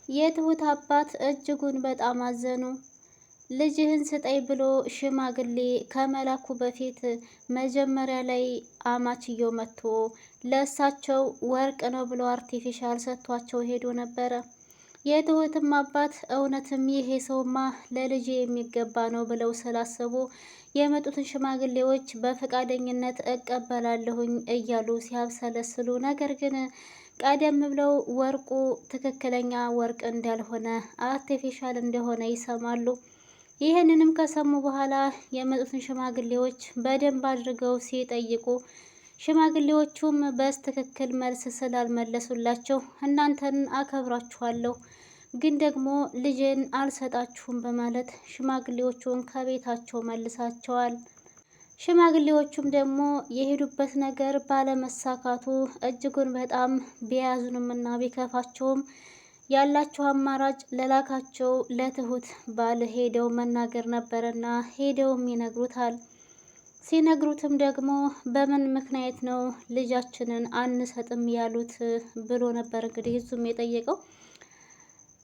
የትሁት አባት እጅጉን በጣም አዘኑ። ልጅህን ስጠኝ ብሎ ሽማግሌ ከመላኩ በፊት መጀመሪያ ላይ አማችየው መጥቶ ለእሳቸው ወርቅ ነው ብሎ አርቲፊሻል ሰጥቷቸው ሄዶ ነበረ። የትሁትም አባት እውነትም ይሄ ሰውማ ለልጄ የሚገባ ነው ብለው ስላሰቡ የመጡትን ሽማግሌዎች በፈቃደኝነት እቀበላለሁኝ እያሉ ሲያብሰለስሉ፣ ነገር ግን ቀደም ብለው ወርቁ ትክክለኛ ወርቅ እንዳልሆነ አርቲፊሻል እንደሆነ ይሰማሉ። ይህንንም ከሰሙ በኋላ የመጡትን ሽማግሌዎች በደንብ አድርገው ሲጠይቁ ሽማግሌዎቹም በስትክክል መልስ ስላልመለሱላቸው እናንተን አከብራችኋለሁ ግን ደግሞ ልጄን አልሰጣችሁም በማለት ሽማግሌዎቹን ከቤታቸው መልሳቸዋል። ሽማግሌዎቹም ደግሞ የሄዱበት ነገር ባለመሳካቱ እጅጉን በጣም ቢያዝኑም እና ቢከፋቸውም ያላቸው አማራጭ ለላካቸው ለትሁት ባል ሄደው መናገር ነበረና ሄደውም ይነግሩታል። ሲነግሩትም ደግሞ በምን ምክንያት ነው ልጃችንን አንሰጥም ያሉት ብሎ ነበር እንግዲህ እሱም የጠየቀው።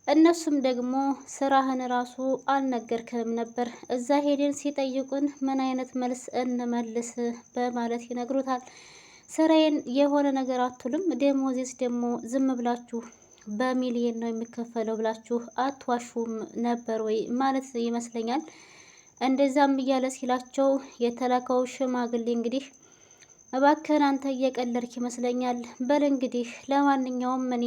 እነሱም ደግሞ ስራህን ራሱ አልነገርክንም ነበር፣ እዛ ሄደን ሲጠይቁን ምን አይነት መልስ እንመልስ በማለት ይነግሩታል። ስራዬን የሆነ ነገር አትሉም፣ ደሞዜስ ደግሞ ዝም ብላችሁ በሚሊየን ነው የሚከፈለው ብላችሁ አትዋሹም ነበር ወይ ማለት ይመስለኛል። እንደዛም እያለ ሲላቸው የተላከው ሽማግሌ እንግዲህ እባክህን አንተ እየቀለድክ ይመስለኛል፣ በል እንግዲህ ለማንኛውም እኔ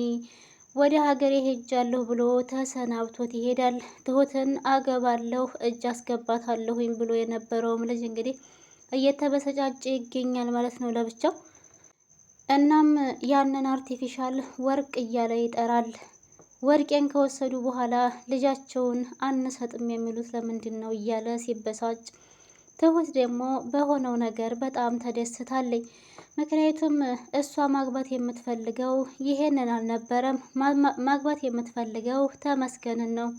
ወደ ሀገሬ ሄጃለሁ ብሎ ተሰናብቶት ይሄዳል። ትሁትን አገባለሁ እጅ አስገባታለሁኝ ብሎ የነበረውም ልጅ እንግዲህ እየተበሰጫጨ ይገኛል ማለት ነው ለብቻው። እናም ያንን አርቲፊሻል ወርቅ እያለ ይጠራል። ወርቄን ከወሰዱ በኋላ ልጃቸውን አንሰጥም የሚሉት ለምንድን ነው እያለ ሲበሳጭ፣ ትሁት ደግሞ በሆነው ነገር በጣም ተደስታለች። ምክንያቱም እሷ ማግባት የምትፈልገው ይሄንን አልነበረም። ማግባት የምትፈልገው ተመስገንን ነው።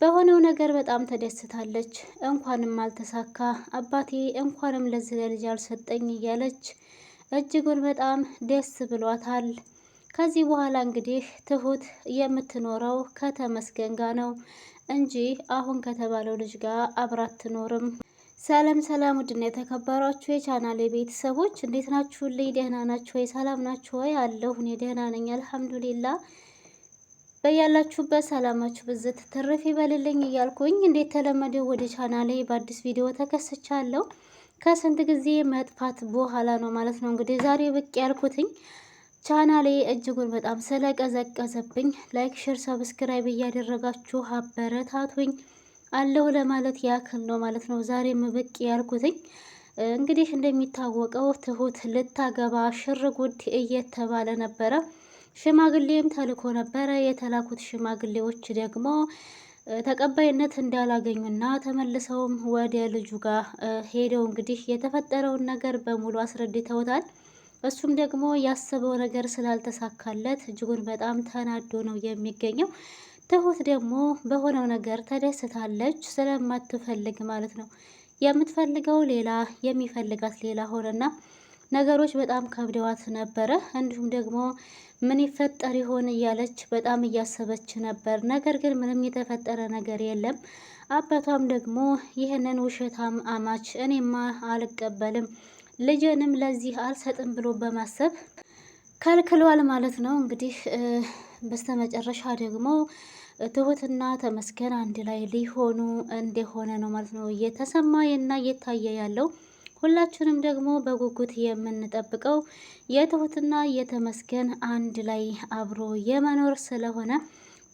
በሆነው ነገር በጣም ተደስታለች። እንኳንም አልተሳካ አባቴ እንኳንም ለዚህ ለልጅ አልሰጠኝ እያለች እጅጉን በጣም ደስ ብሏታል። ከዚህ በኋላ እንግዲህ ትሁት የምትኖረው ከተመስገን ጋር ነው እንጂ አሁን ከተባለው ልጅ ጋር አብራት አትኖርም። ሰላም ሰላም፣ ውድና የተከበራችሁ የቻናሌ ቤተሰቦች እንዴት ናችሁልኝ? ደህና ናችሁ ወይ? ሰላም ናችሁ ወይ? አለሁ እኔ ደህና ነኝ አልሐምዱሊላ። በያላችሁበት ሰላማችሁ ብዝት ትርፍ ይበልልኝ እያልኩኝ እንዴት ተለመደው ወደ ቻናሌ በአዲስ ቪዲዮ ተከስቻለሁ። ከስንት ጊዜ መጥፋት በኋላ ነው ማለት ነው እንግዲህ ዛሬ ብቅ ያልኩትኝ። ቻናሌ እጅጉን በጣም ስለቀዘቀዘብኝ ላይክ፣ ሼር፣ ሰብስክራይብ እያደረጋችሁ አበረታቱኝ አለሁ ለማለት ያክል ነው ማለት ነው ዛሬም ብቅ ያልኩትኝ። እንግዲህ እንደሚታወቀው ትሁት ልታገባ ሽር ጉድ እየተባለ ነበረ። ሽማግሌም ተልኮ ነበረ። የተላኩት ሽማግሌዎች ደግሞ ተቀባይነት እንዳላገኙና ተመልሰውም ወደ ልጁ ጋር ሄደው እንግዲህ የተፈጠረውን ነገር በሙሉ አስረድተውታል። እሱም ደግሞ ያሰበው ነገር ስላልተሳካለት እጅጉን በጣም ተናዶ ነው የሚገኘው። ትሁት ደግሞ በሆነው ነገር ተደስታለች፣ ስለማትፈልግ ማለት ነው። የምትፈልገው ሌላ የሚፈልጋት ሌላ ሆነና ነገሮች በጣም ከብደዋት ነበረ። እንዲሁም ደግሞ ምን ይፈጠር ይሆን እያለች በጣም እያሰበች ነበር። ነገር ግን ምንም የተፈጠረ ነገር የለም። አባቷም ደግሞ ይህንን ውሸታም አማች እኔማ አልቀበልም ልጅንም ለዚህ አልሰጥም ብሎ በማሰብ ከልክሏል ማለት ነው። እንግዲህ በስተመጨረሻ ደግሞ ትሁትና ተመስገን አንድ ላይ ሊሆኑ እንደሆነ ነው ማለት ነው እየተሰማ እና እየታየ ያለው። ሁላችንም ደግሞ በጉጉት የምንጠብቀው የትሁትና የተመስገን አንድ ላይ አብሮ የመኖር ስለሆነ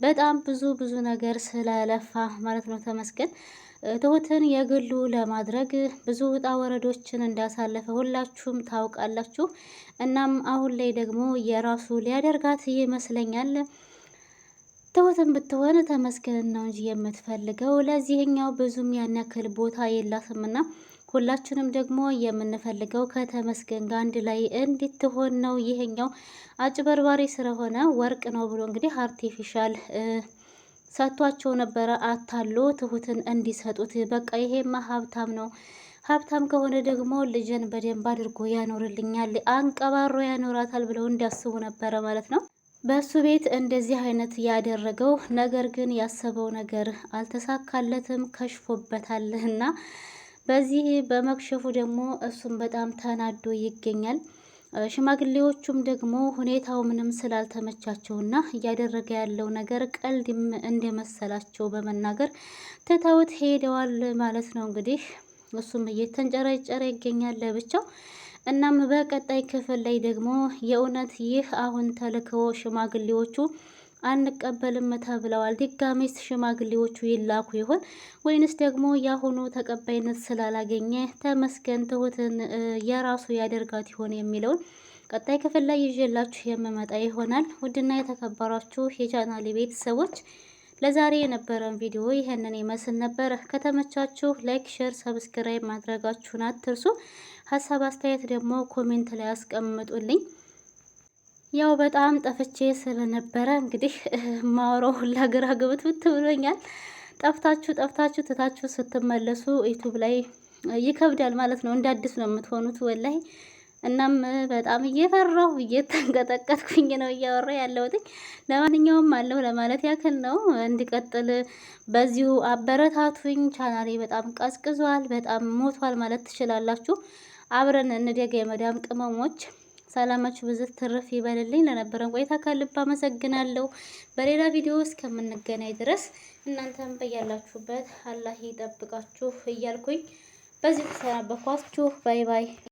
በጣም ብዙ ነገር ስለለፋ ማለት ነው ተመስገን ትሁትን የግሉ ለማድረግ ብዙ ውጣ ወረዶችን እንዳሳለፈ ሁላችሁም ታውቃላችሁ። እናም አሁን ላይ ደግሞ የራሱ ሊያደርጋት ይመስለኛል። ትሁትን ብትሆን ተመስገን ነው እንጂ የምትፈልገው ለዚህኛው ብዙም ያን ያክል ቦታ የላትምና ሁላችንም ደግሞ የምንፈልገው ከተመስገን ጋር አንድ ላይ እንድትሆን ነው። ይሄኛው አጭበርባሪ ስለሆነ ወርቅ ነው ብሎ እንግዲህ አርቲፊሻል ሰጥቷቸው ነበረ አታሎ ትሁትን እንዲሰጡት። በቃ ይሄማ ሀብታም ነው፣ ሀብታም ከሆነ ደግሞ ልጅን በደንብ አድርጎ ያኖርልኛል፣ አንቀባሮ ያኖራታል ብለው እንዲያስቡ ነበረ ማለት ነው። በሱ ቤት እንደዚህ አይነት ያደረገው ነገር ግን ያሰበው ነገር አልተሳካለትም፣ ከሽፎበታልና በዚህ በመክሸፉ ደግሞ እሱም በጣም ተናዶ ይገኛል። ሽማግሌዎቹም ደግሞ ሁኔታው ምንም ስላልተመቻቸውና እያደረገ ያለው ነገር ቀልድም እንደመሰላቸው በመናገር ትተውት ሄደዋል ማለት ነው። እንግዲህ እሱም እየተንጨረጨረ ይገኛል ለብቻው። እናም በቀጣይ ክፍል ላይ ደግሞ የእውነት ይህ አሁን ተልከው ሽማግሌዎቹ አንቀበልም ተብለዋል። ድጋሜስ ሽማግሌዎቹ ይላኩ ይሆን ወይንስ ደግሞ የአሁኑ ተቀባይነት ስላላገኘ ተመስገን ትሁትን የራሱ ያደርጋት ይሆን የሚለውን ቀጣይ ክፍል ላይ ይዤላችሁ የምመጣ ይሆናል። ውድና የተከበራችሁ የቻናሌ ቤተሰቦች ለዛሬ የነበረን ቪዲዮ ይሄንን ይመስል ነበር። ከተመቻችሁ ላይክ፣ ሼር፣ ሰብስክራይብ ማድረጋችሁን አትርሱ። ሀሳብ አስተያየት ደግሞ ኮሜንት ላይ አስቀምጡልኝ። ያው በጣም ጠፍቼ ስለነበረ እንግዲህ ማውራው ሁላ ግራ ገብቶት ብሎኛል። ጠፍታችሁ ትታችሁ ስትመለሱ ዩቱብ ላይ ይከብዳል ማለት ነው። እንደ አዲስ ነው የምትሆኑት ወላይ። እናም በጣም እየፈራሁ እየተንቀጠቀጥኩኝ ነው እያወራ ያለሁት። ለማንኛውም አለሁ ለማለት ያክል ነው። እንዲቀጥል በዚሁ አበረታቱኝ። ቻናሌ በጣም ቀዝቅዟል፣ በጣም ሞቷል ማለት ትችላላችሁ። አብረን እንደገ የመዳም ቅመሞች ሰላማችሁ ብዝት ትርፍ ይበልልኝ። ለነበረን ቆይታ ከልብ አመሰግናለሁ። በሌላ ቪዲዮ እስከምንገናኝ ድረስ እናንተም በያላችሁበት አላህ ይጠብቃችሁ እያልኩኝ በዚህ ተሰናበኳችሁ። ባይ ባይ።